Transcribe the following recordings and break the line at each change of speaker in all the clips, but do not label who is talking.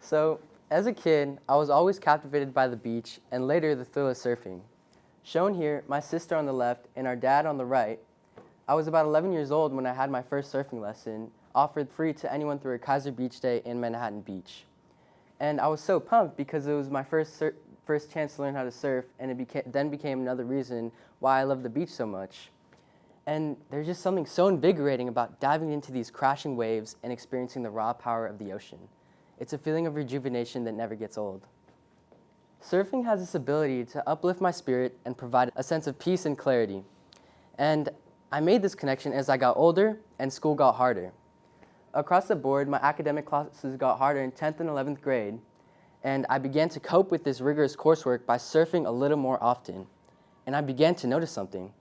So, as a kid, I was always captivated by the beach and later the thrill of surfing. Shown here, my sister on the left and our dad on the right. I was about 11 years old when I had my first surfing lesson, offered free to anyone through a Kaiser Beach Day in Manhattan Beach. And I was so pumped because it was my first chance to learn how to surf, and it then became another reason why I love the beach so much. And there's just something so invigorating about diving into these crashing waves and experiencing the raw power of the ocean. It's a feeling of rejuvenation that never gets old. Surfing has this ability to uplift my spirit and provide a sense of peace and clarity. And I made this connection as I got older and school got harder. Across the board, my academic classes got harder in 10th and 11th grade, and I began to cope with this rigorous coursework by surfing a little more often. And I began to notice something.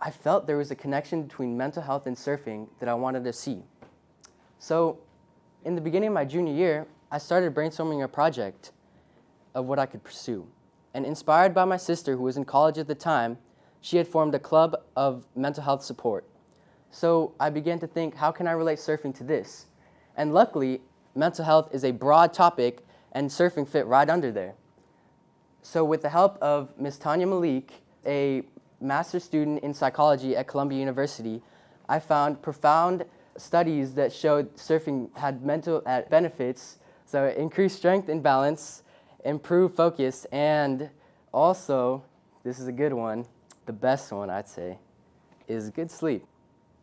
I felt there was a connection between mental health and surfing that I wanted to see. So, in the beginning of my junior year, I started brainstorming a project of what I could pursue. And inspired by my sister, who was in college at the time, she had formed a club of mental health support. So I began to think, how can I relate surfing to this? And luckily, mental health is a broad topic, and surfing fit right under there. So with the help of Ms. Tanya Malik, a master's student in psychology at Columbia University, I found profound studies that showed surfing had mental benefits, so increased strength and balance, improved focus, and also, this is a good one, the best one I'd say, is good sleep,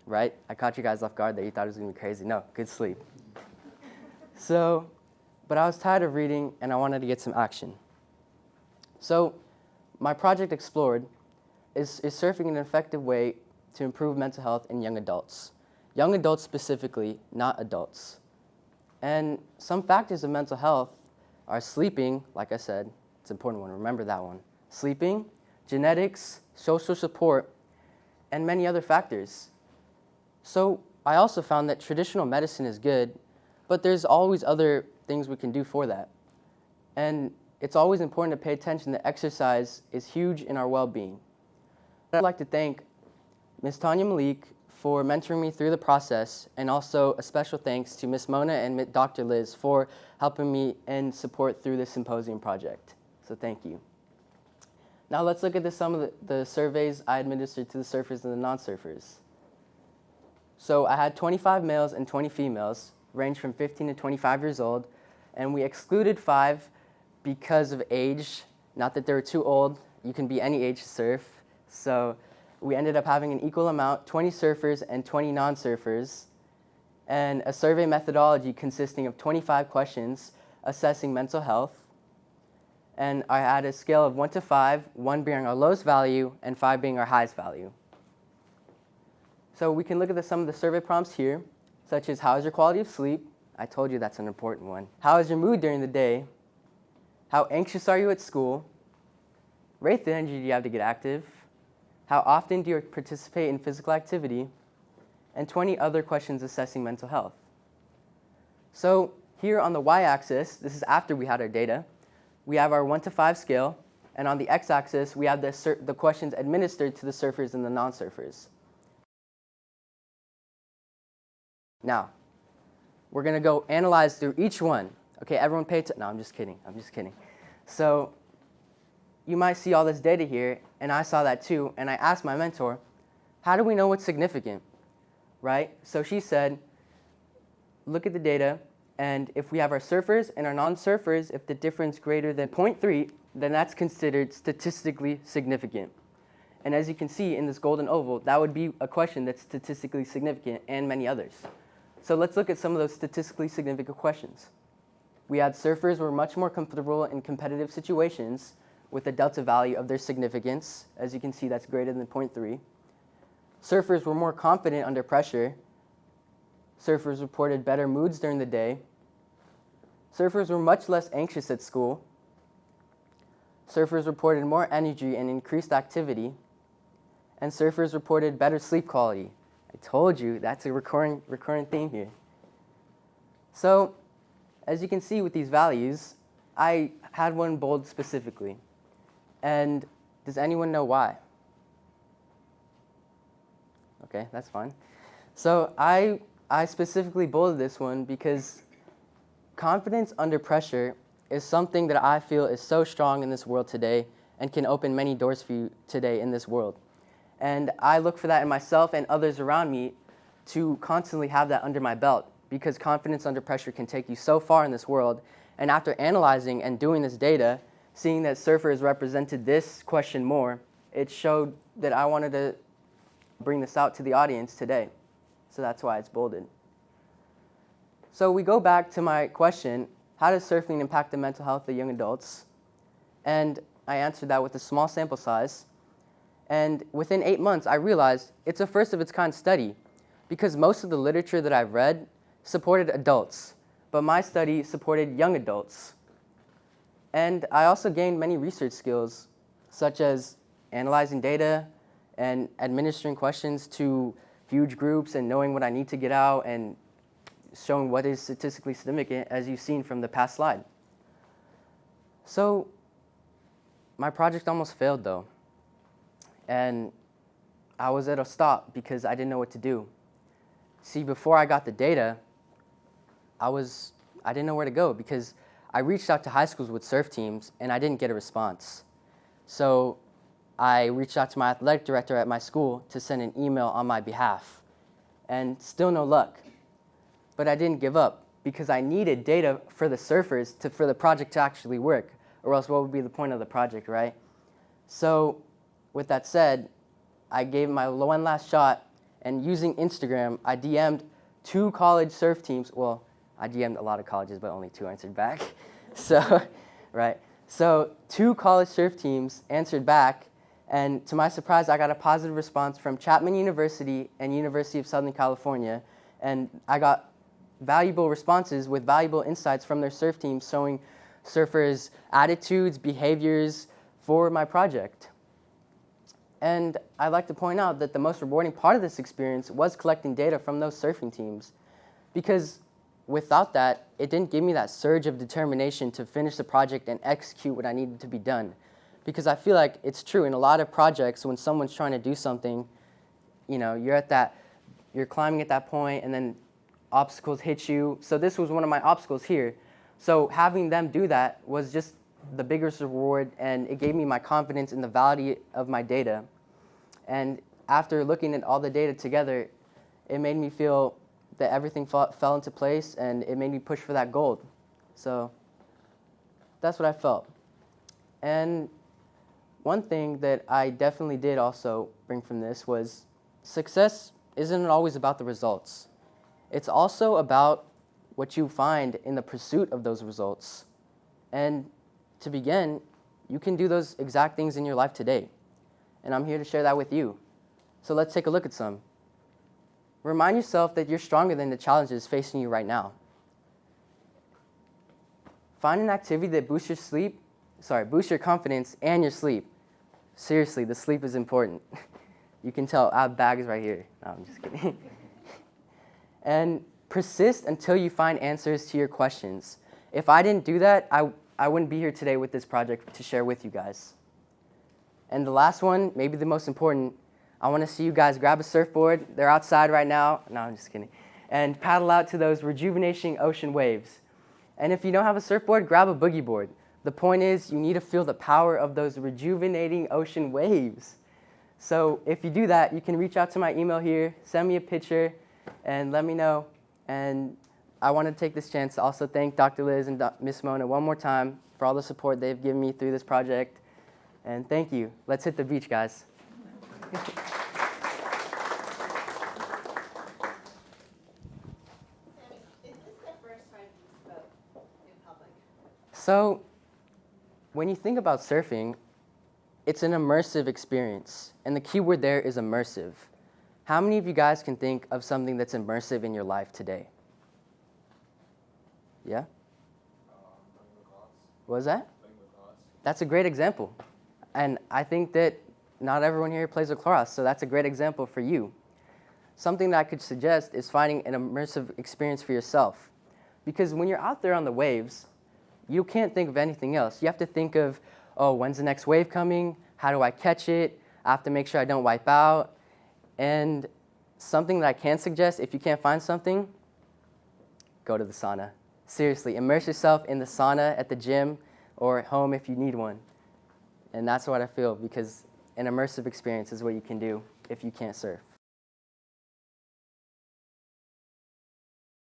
right? I caught you guys off guard there. You thought it was going to be crazy. No, good sleep. So, but I was tired of reading and I wanted to get some action. So, my project explored, is surfing an effective way to improve mental health in young adults? Young adults specifically, not adults. And some factors of mental health are sleeping, like I said, it's an important one, remember that one. Sleeping, genetics, social support, and many other factors. So I also found that traditional medicine is good, but there's always other things we can do for that. And it's always important to pay attention that exercise is huge in our well-being. I'd like to thank Ms. Tanya Malik for mentoring me through the process, and also a special thanks to Ms. Mona and Dr. Liz for helping me and support through the Symposium project. So thank you. Now let's look at some of the surveys I administered to the surfers and the non-surfers. So I had 25 males and 20 females, ranged from 15 to 25 years old, and we excluded 5 because of age. Not that they were too old, you can be any age to surf. So we ended up having an equal amount, 20 surfers and 20 non-surfers, and a survey methodology consisting of 25 questions assessing mental health. And I had a scale of 1 to 5, 1 being our lowest value and 5 being our highest value. So we can look at some of the survey prompts here, such as how is your quality of sleep? I told you that's an important one. How is your mood during the day? How anxious are you at school? Rate the energy you have to get active. How often do you participate in physical activity? And 20 other questions assessing mental health. So here on the y-axis, this is after we had our data, we have our 1 to 5 scale, and on the x-axis, we have the questions administered to the surfers and the non-surfers. Now, we're going to go analyze through each one. Okay, everyone pay attention. No, I'm just kidding. So you might see all this data here, and I saw that too, and I asked my mentor, how do we know what's significant, right? So she said, look at the data, and if we have our surfers and our non-surfers, if the difference greater than 0.3, then that's considered statistically significant. And as you can see in this golden oval, that would be a question that's statistically significant, and many others. So let's look at some of those statistically significant questions. We had surfers were much more comfortable in competitive situations with a delta value of their significance. As you can see, that's greater than 0.3. Surfers were more confident under pressure. Surfers reported better moods during the day. Surfers were much less anxious at school. Surfers reported more energy and increased activity. And surfers reported better sleep quality. I told you, that's a recurring theme here. So, as you can see with these values, I had one bold specifically. And does anyone know why? Okay, that's fine. So I specifically bolded this one because Confidence under pressure is something that I feel is so strong in this world today and can open many doors for you today in this world. And I look for that in myself and others around me to constantly have that under my belt, because confidence under pressure can take you so far in this world. And after analyzing and doing this data, seeing that surfers represented this question more, it showed that I wanted to bring this out to the audience today. So that's why it's bolded. So we go back to my question, how does surfing impact the mental health of young adults? And I answered that with a small sample size. And within 8 months, I realized it's a first of its kind study, because most of the literature that I've read supported adults, but my study supported young adults. And I also gained many research skills, such as analyzing data and administering questions to huge groups and knowing what I need to get out and showing what is statistically significant, as you've seen from the past slide. So my project almost failed, though. And I was at a stop because I didn't know what to do. See, before I got the data, I didn't know where to go, because I reached out to high schools with surf teams and I didn't get a response. So I reached out to my athletic director at my school to send an email on my behalf, and still no luck. But I didn't give up, because I needed data for the surfers for the project to actually work, or else what would be the point of the project, right? So with that said, I gave my one last shot, and using Instagram, I DM'd 2 college surf teams. Well, I DM'd a lot of colleges, but only 2 answered back. So, right. So 2 college surf teams answered back, and to my surprise, I got a positive response from Chapman University and University of Southern California, and I got valuable responses with valuable insights from their surf teams showing surfers' attitudes, behaviors for my project. And I'd like to point out that the most rewarding part of this experience was collecting data from those surfing teams, because without that, it didn't give me that surge of determination to finish the project and execute what I needed to be done. Because I feel like it's true in a lot of projects, when someone's trying to do something, you're climbing at that point, and then obstacles hit you. So this was one of my obstacles here. So having them do that was just the biggest reward, and it gave me my confidence in the validity of my data. And after looking at all the data together, it made me feel that everything fell into place, and it made me push for that gold. So that's what I felt. And one thing that I definitely did also bring from this was success isn't always about the results. It's also about what you find in the pursuit of those results. And to begin, you can do those exact things in your life today. And I'm here to share that with you. So let's take a look at some. Remind yourself that you're stronger than the challenges facing you right now. Find an activity that boosts your confidence and your sleep. Seriously, the sleep is important. You can tell I have bags right here. No, I'm just kidding. And persist until you find answers to your questions. If I didn't do that, I wouldn't be here today with this project to share with you guys. And the last one, maybe the most important, I want to see you guys grab a surfboard. They're outside right now. No, I'm just kidding. And paddle out to those rejuvenating ocean waves. And if you don't have a surfboard, grab a boogie board. The point is, you need to feel the power of those rejuvenating ocean waves. So if you do that, you can reach out to my email here, send me a picture, and let me know. And I want to take this chance to also thank Dr. Liz and Miss Mona one more time for all the support they've given me through this project. And thank you. Let's hit the beach, guys.
Is this the first time you spoke in public?
So when you think about surfing, it's an immersive experience. And the key word there is immersive. How many of you guys can think of something that's immersive in your life today? Yeah? What was that? That's a great example. And I think that not everyone here plays lacrosse, so that's a great example for you. Something that I could suggest is finding an immersive experience for yourself. Because when you're out there on the waves, you can't think of anything else. You have to think of, oh, when's the next wave coming? How do I catch it? I have to make sure I don't wipe out. And something that I can suggest, if you can't find something, go to the sauna. Seriously, immerse yourself in the sauna at the gym or at home if you need one. And that's what I feel, because an immersive experience is what you can do if you can't surf.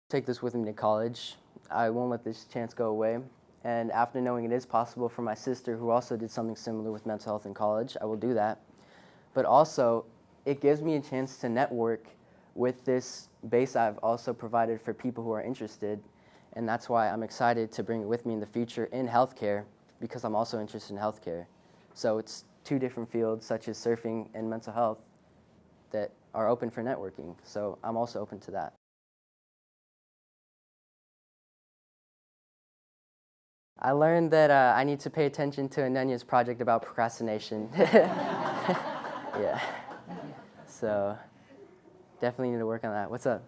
Take this with me to college. I won't let this chance go away. And after knowing it is possible for my sister, who also did something similar with mental health in college, I will do that. But also, it gives me a chance to network with this base I've also provided for people who are interested. And that's why I'm excited to bring it with me in the future in healthcare, because I'm also interested in healthcare. So it's two different fields, such as surfing and mental health, that are open for networking. So I'm also open to that. I learned that I need to pay attention to Ananya's project about procrastination. Yeah. So definitely need to work on that. What's up?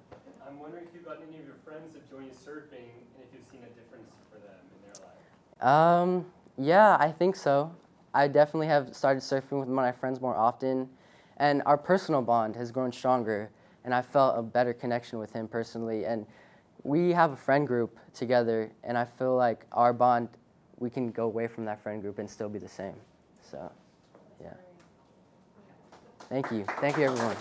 I'm wondering if you've got any of your friends that join you surfing and if you've seen a difference for them in their life.
Yeah, I think so. I definitely have started surfing with my friends more often, and our personal bond has grown stronger, and I felt a better connection with him personally. And we have a friend group together, and I feel like our bond, we can go away from that friend group and still be the same. So, yeah. Thank you. Thank you, everyone.